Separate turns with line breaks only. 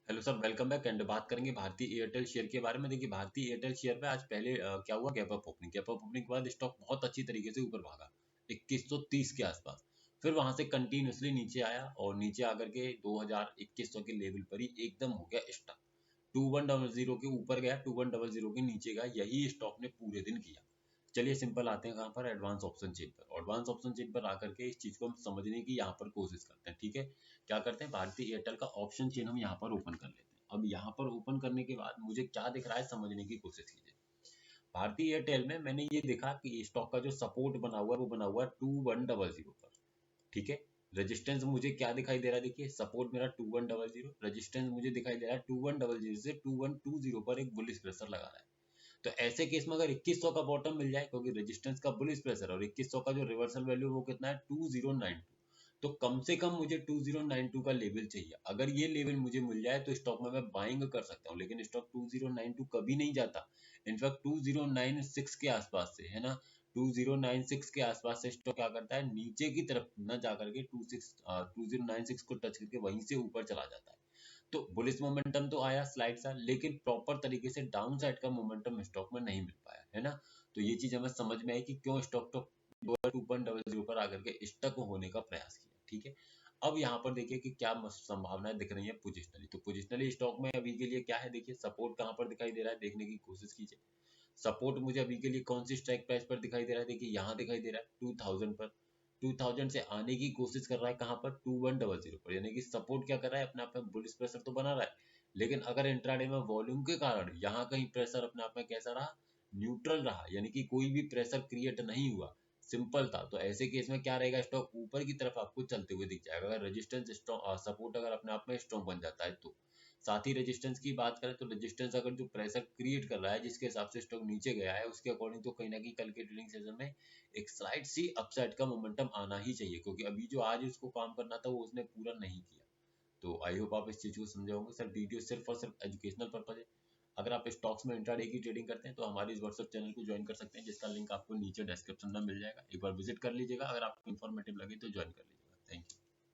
Hello sir, welcome back. And बात करेंगे भारतीय एयरटेल शेयर के बारे में। देखिए, भारतीय एयरटेल शेयर पे आज पहले क्या हुआ, गैप अप ओपनिंग के बाद स्टॉक बहुत अच्छी तरीके से ऊपर भागा 2130 के आसपास। फिर वहां से कंटिन्यूसली नीचे आया और नीचे आकर के 2100 के लेवल पर ही एकदम हो गया स्टक। 2100 के ऊपर गया, 2100 के नीचे गया, यही स्टॉक ने पूरे दिन किया। चलिए सिंपल आते हैं कहाँ पर, एडवांस ऑप्शन चेन पर। एडवांस ऑप्शन चेन पर आकर के इस चीज को हम समझने की यहाँ पर कोशिश करते हैं। ठीक है, क्या करते हैं, भारतीय एयरटेल का ऑप्शन चेन हम यहाँ पर ओपन कर लेते हैं। अब यहाँ पर ओपन करने के बाद मुझे क्या दिख रहा है समझने की कोशिश कीजिए। भारतीय एयरटेल में मैंने ये देखा कि स्टॉक का जो सपोर्ट बना हुआ है वो बना हुआ है 2100 पर। ठीक है, रेजिस्टेंस मुझे क्या दिखाई दे रहा है, देखिए सपोर्ट मेरा 2100, रेजिस्टेंस मुझे दिखाई दे रहा है 2100 से 2120 पर एक बुलिश प्रेशर लगा रहा है। तो ऐसे केस में अगर 2100 का बॉटम मिल जाए, क्योंकि रेजिस्टेंस का बुलिश प्रेशर और 2100 का जो रिवर्सल वैल्यू वो कितना है 2092, तो कम से कम मुझे 2092 का लेवल चाहिए। अगर ये लेवल मुझे मिल जाए तो स्टॉक में मैं बाइंग कर सकता हूँ, लेकिन स्टॉक 2092 कभी नहीं जाता। इनफैक्ट 2096 के आसपास से, है ना, 2096 के आसपास से स्टॉक क्या करता है, नीचे की तरफ न जाकर के 2096 को टच करके वहीं से ऊपर चला जाता है। तो बुलिश मोमेंटम तो आया स्लाइड सा, लेकिन प्रॉपर तरीके से डाउन साइड का मोमेंटम स्टॉक में नहीं मिल पाया, है ना। तो ये चीज हमें समझ में आई कि क्यों स्टॉक तो 2.00 पर आकर के स्टक होने का प्रयास किया। ठीक है, अब यहाँ पर देखिए कि क्या संभावनाएं दिख रही है पोजिशनली। तो पोजिशनली स्टॉक में अभी के लिए क्या है, देखिए सपोर्ट कहाँ पर दिखाई दे रहा है, देखने की कोशिश कीजिए। सपोर्ट मुझे अभी के लिए कौन सी स्ट्राइक प्राइस पर दिखाई दे रहा है, देखिए यहाँ दिखाई दे रहा है 2000 पर। 2000 से आने की कोशिश कर रहा है कहाँ पर, 2100 पर। यानी कि सपोर्ट क्या कर रहा है, अपने आप में बुलिश प्रेशर तो बना रहा है, लेकिन अगर इंट्राडे में वॉल्यूम के कारण यहाँ कहीं प्रेशर अपने आप में कैसा रहा, न्यूट्रल रहा, यानी कि कोई भी प्रेशर क्रिएट नहीं हुआ, सिंपल था। तो ऐसे केस में क्या रहेगा, स्टॉक ऊपर की तरफ आपको चलते हुए दिख जाएगा अगर रेजिस्टेंस सपोर्ट अगर अपने आप में स्ट्रॉन्ग बन जाता है तो। साथ ही रेजिस्टेंस की बात करें तो रेजिस्टेंस अगर जो प्रेशर क्रिएट कर रहा है जिसके हिसाब से स्टॉक नीचे गया है उसके अकॉर्डिंग तो कहीं ना कहीं कल के ट्रेडिंग सेशन में एक स्लाइड सी अपसाइड का मोमेंटम आना ही चाहिए, क्योंकि अभी जो आज उसको काम करना था वो उसने पूरा नहीं किया। तो आई होप आप इस चीज को समझे होंगे। सर वीडियो सिर्फ और सिर्फ एजुकेशनल पर्पज है। अगर आप स्टॉक्स में इंट्राडे की ट्रेडिंग करते हैं तो हमारे इस व्हाट्सएप चैनल को ज्वाइन कर सकते हैं, जिसका लिंक आपको नीचे डिस्क्रिप्शन में मिल जाएगा। एक बार विजिट कर लीजिएगा, अगर आपको इन्फॉर्मेटिव लगे तो ज्वाइन कर लीजिएगा। Thank you.